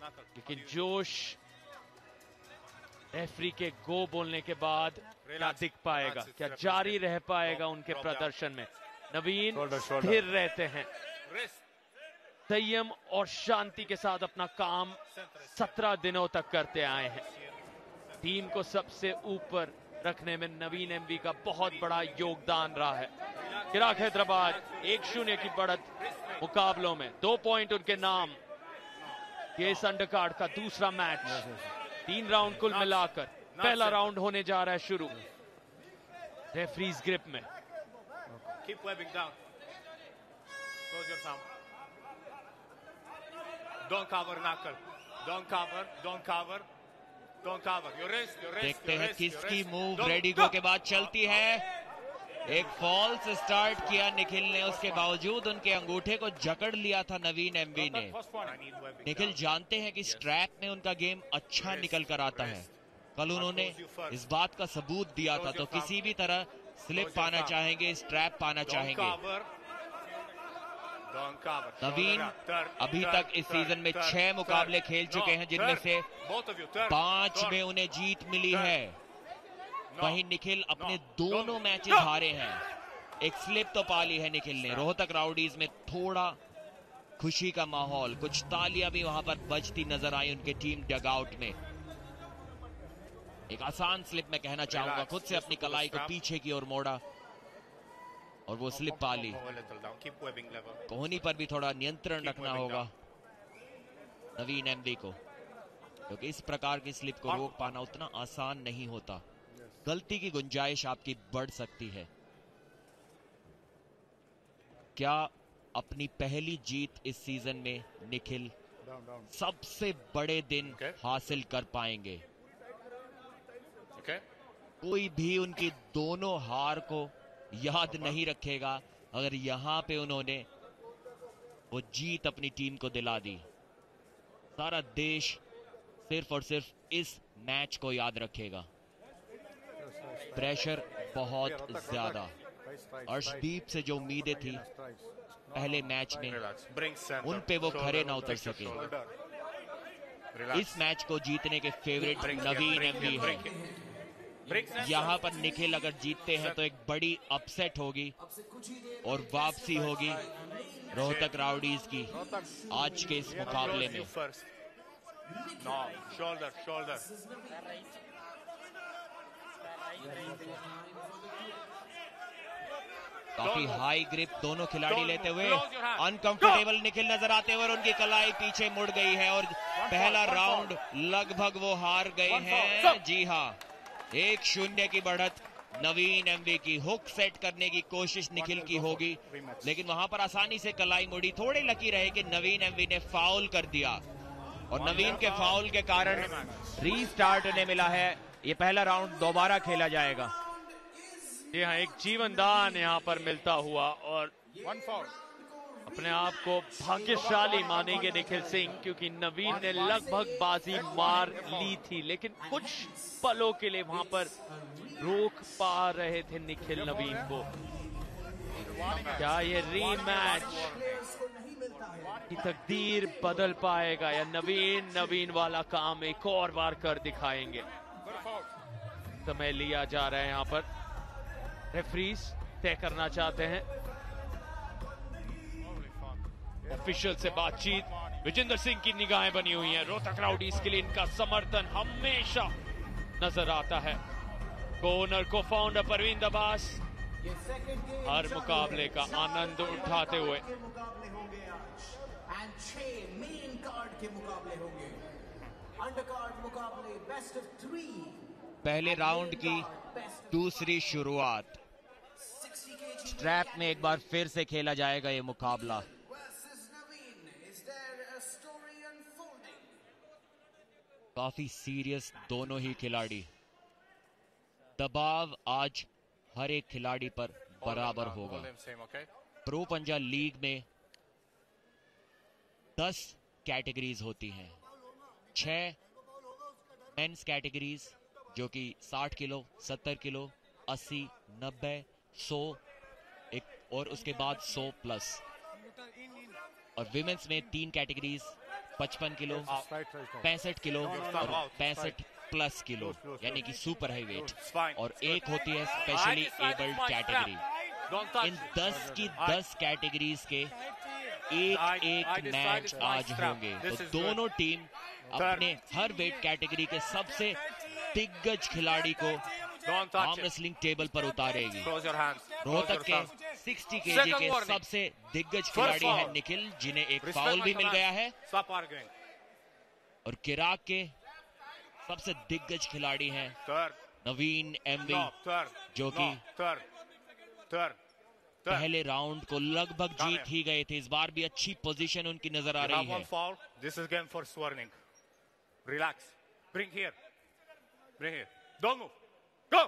लेकिन Josh referee के गो बोलने के बाद क्या दिख पाएगा, क्या जारी रह पाएगा उनके प्रदर्शन में। नवीन स्थिर रहते हैं, संयम और शांति के साथ अपना काम 17 दिनों तक करते आए हैं। टीम को सबसे ऊपर रखने में नवीन एमवी का बहुत बड़ा योगदान रहा है। चिराग हैदराबाद 1-0 की बढ़त मुकाबलों में 2 पॉइंट उनके नाम। ये इस अंडरकार्ड का दूसरा मैच, 3 राउंड कुल मिलाकर। पहला राउंड होने जा रहा है शुरू। रेफरीज ग्रिप में। Keep webbing down. Close your thumb. Don't cover knuckle. Don't cover. Don't cover. Don't cover. Your wrist. Your wrist. देखते हैं किसकी मूव रेडी गो के बाद चलती है। एक फॉल्स स्टार्ट किया निखिल ने, उसके बावजूद उनके अंगूठे को जकड़ लिया था नवीन एमवी ने। निखिल जानते हैं कि स्ट्रैप में उनका गेम अच्छा निकल कर आता है। कल उन्होंने इस बात का सबूत दिया था, तो किसी भी तरह स्लिप पाना चाहेंगे, स्ट्रैप पाना चाहेंगे। नवीन अभी तक इस सीजन में 6 मुकाबले खेल चुके हैं, जिनमें से 5 में उन्हें जीत मिली है। वहीं निखिल अपने दोनों मैचेस हारे हैं। एक स्लिप तो पाली है निखिल ने। रोहतक राउडीज में थोड़ा खुशी का माहौल, कुछ तालियां भी वहां पर बजती नजर आई उनके टीम डगआउट में। एक आसान स्लिप मैं कहना चाहूंगा, खुद से अपनी कलाई को पीछे की ओर मोड़ा और वो स्लिप पाली। कोहनी पर भी थोड़ा नियंत्रण रखना होगा नवीन एमवी को, क्योंकि इस प्रकार की स्लिप को रोक पाना उतना आसान नहीं होता। गलती की गुंजाइश आपकी बढ़ सकती है। क्या अपनी पहली जीत इस सीजन में निखिल सबसे बड़े दिन हासिल कर पाएंगे? कोई भी उनकी दोनों हार को याद नहीं रखेगा अगर यहां पे उन्होंने वो जीत अपनी टीम को दिला दी। सारा देश सिर्फ और सिर्फ इस मैच को याद रखेगा। प्रेशर बहुत ज्यादा। अर्शदीप से जो उम्मीदें थी पहले मैच में, उन पे वो खरे ना उतर सके। इस मैच को जीतने के फेवरेट नवीन एमवी है। यहां पर निखिल अगर जीतते हैं तो एक बड़ी अपसेट होगी और वापसी होगी रोहतक राउडीज की आज के इस मुकाबले में। काफी हाई ग्रिप दोनों खिलाड़ी लेते हुए अनकंफर्टेबल निखिल नजर आते हुए और उनकी कलाई पीछे मुड़ गई है और पहला राउंड लगभग वो हार गए हैं। जी हाँ, 1-0 की बढ़त नवीन एमवी की। हुक सेट करने की कोशिश निखिल की होगी, लेकिन वहां पर आसानी से कलाई मुड़ी। थोड़े लकी रहे कि नवीन एमवी ने फाउल कर दिया और नवीन के फाउल के कारण रीस्टार्ट उन्हें मिला है। ये पहला राउंड दोबारा खेला जाएगा। जी हाँ, एक जीवन दान यहाँ पर मिलता हुआ और अपने आप को भाग्यशाली मानेंगे निखिल सिंह, क्योंकि नवीन ने लगभग बाजी मार ली थी, लेकिन कुछ पलों के लिए वहां पर रोक पा रहे थे निखिल नवीन को। क्या ये रीमैच की तकदीर बदल पाएगा या नवीन वाला काम एक और बार कर दिखाएंगे? समय लिया जा रहा है यहाँ पर, रेफरीज तय करना चाहते हैं। ऑफिशियल से बातचीत, विजेंद्र सिंह की निगाहें बनी हुई हैं। रोहतक राउडीज के लिए इनका समर्थन हमेशा नजर आता है। को-ओनर को फाउंडर परवीन दबास हर मुकाबले का आनंद उठाते हुए। पहले राउंड की दूसरी शुरुआत। स्ट्रैप में एक बार फिर से खेला जाएगा ये मुकाबला। काफी सीरियस दोनों ही खिलाड़ी। दबाव आज हर एक खिलाड़ी पर बराबर होगा। प्रो पंजा लीग में 10 कैटेगरीज होती हैं। 6 मेंस कैटेगरीज जो कि 60 किलो, 70 किलो, 80, 90, 100 एक और उसके बाद 100 प्लस। और विमेंस में 3 कैटेगरीज 55 किलो, 65 किलो और 65 प्लस किलो, यानी कि सुपर हाईवेट, और एक होती है स्पेशली एबल्ड कैटेगरी। इन 10 की 10 कैटेगरीज के एक मैच आज होंगे। तो दोनों टीम अपने हर वेट कैटेगरी के सबसे दिग्गज खिलाड़ी को आर्म रेसलिंग टेबल पर उतारेगी। रोहतक के 60 केजी के सबसे दिग्गज खिलाड़ी है निखिल, जिन्हें एक फाउल भी मिल गया है, और किराक के सबसे दिग्गज खिलाड़ी हैं नवीन एमवी, जो कि पहले राउंड को लगभग जीत ही गए थे। इस बार भी अच्छी पोजीशन उनकी नजर आ रही है। This is game for swerving. Relax. Bring here. Don't move. Go.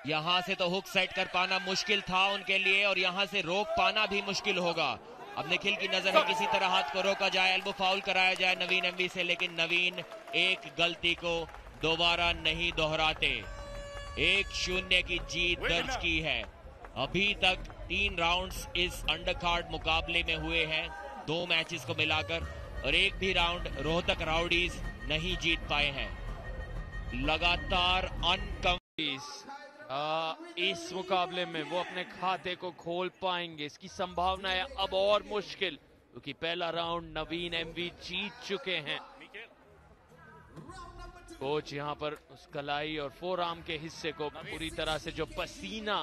यहां से तो हुक सेट कर पाना मुश्किल था उनके लिए, और यहां से रोक पाना भी मुश्किल होगा। अब निखिल की नजर है किसी तरह हाथ को रोका जाए, एल्बो फाउल कराया जाए नवीन एमवी से, लेकिन नवीन एक गलती को दोबारा नहीं दोहराते। 1-0 की जीत दर्ज की है। अभी तक 3 राउंड्स इस अंडरकार्ड मुकाबले में हुए हैं, 2 मैचेस को मिलाकर, और एक भी राउंड रोहतक राउडीज नहीं जीत पाए हैं। लगातार इस मुकाबले में वो अपने खाते को खोल पाएंगे, इसकी संभावना है अब और मुश्किल, क्योंकि पहला राउंड नवीन एमवी जीत चुके हैं। कोच यहाँ पर उस कलाई और फोरआर्म के हिस्से को पूरी तरह से जो पसीना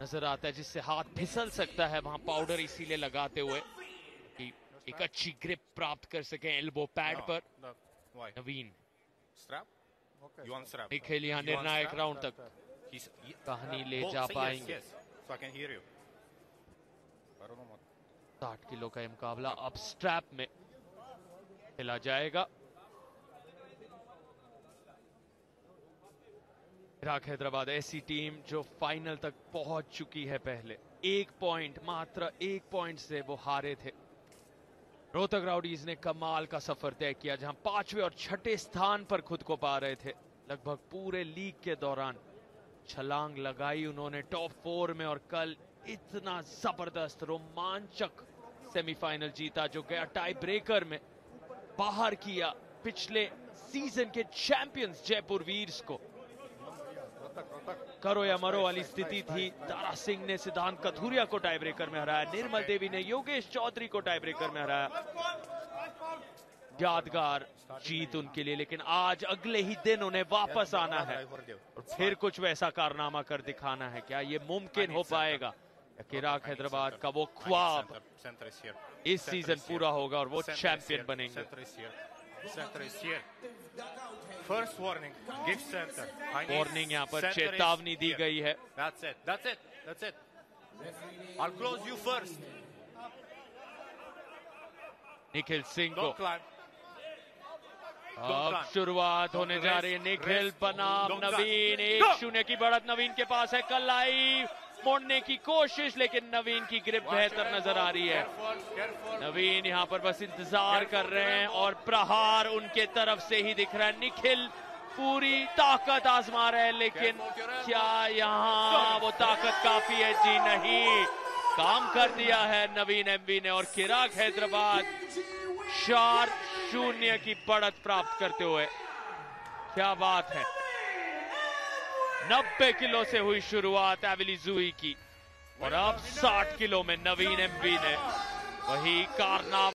नजर आता है, जिससे हाथ फिसल सकता है, वहां पाउडर इसीलिए लगाते हुए कि एक अच्छी ग्रिप प्राप्त कर सके एल्बो पैड पर। नवीन निखिल यहाँ निर्णायक राउंड तक कहानी ले जा पाएंगे। 60 किलो का मुकाबला अब स्ट्रैप में खेला जाएगा। इराक हैदराबाद ऐसी टीम जो फाइनल तक पहुंच चुकी है पहले। मात्र एक पॉइंट से वो हारे थे। रोहतक राउडीज ने कमाल का सफर तय किया, जहां 5वें और 6ठे स्थान पर खुद को पा रहे थे। लगभग पूरे लीग के दौरान छलांग लगाई उन्होंने टॉप 4 में, और कल इतना जबरदस्त रोमांचक सेमीफाइनल जीता जो गया टाई ब्रेकर में बाहर किया पिछले सीजन के चैंपियंस जयपुर वीर्स को। करो या मरो वाली स्थिति थी। तारा सिंह ने सिद्धांत कथुरिया को टाई ब्रेकर में हराया, निर्मल देवी ने योगेश चौधरी को टाई ब्रेकर में हराया। यादगार जीत उनके लिए, लेकिन आज अगले ही दिन उन्हें वापस आना है और फिर कुछ वैसा कारनामा कर दिखाना है। क्या ये मुमकिन हो पाएगा? इराक हैदराबाद का वो ख्वाब इस सीजन पूरा होगा और वो चैंपियन बनेंगे। First warning, give center. Warning यहाँ पर चेतावनी दी गई है। That's it. I'll close you first. Nikhil Singh को Don't अब climb. शुरुआत होने जा रही है। निखिल बनाम नवीन, 1-0 की बढ़त नवीन के पास है। कलाई मोड़ने की कोशिश, लेकिन नवीन की ग्रिप बेहतर नजर आ रही है। नवीन यहाँ पर बस इंतजार कर रहे हैं और प्रहार उनके तरफ से ही दिख रहा है। निखिल पूरी ताकत आजमा रहे हैं, लेकिन क्या यहाँ वो ताकत काफी है? जी नहीं, काम कर दिया है नवीन एमवी ने, और इराक हैदराबाद 4-0 की बढ़त प्राप्त करते हुए। क्या बात है। 90 किलो से हुई शुरुआत एविलीजुई की, और अब 60 किलो में नवीन एमवी ने वही कारनामा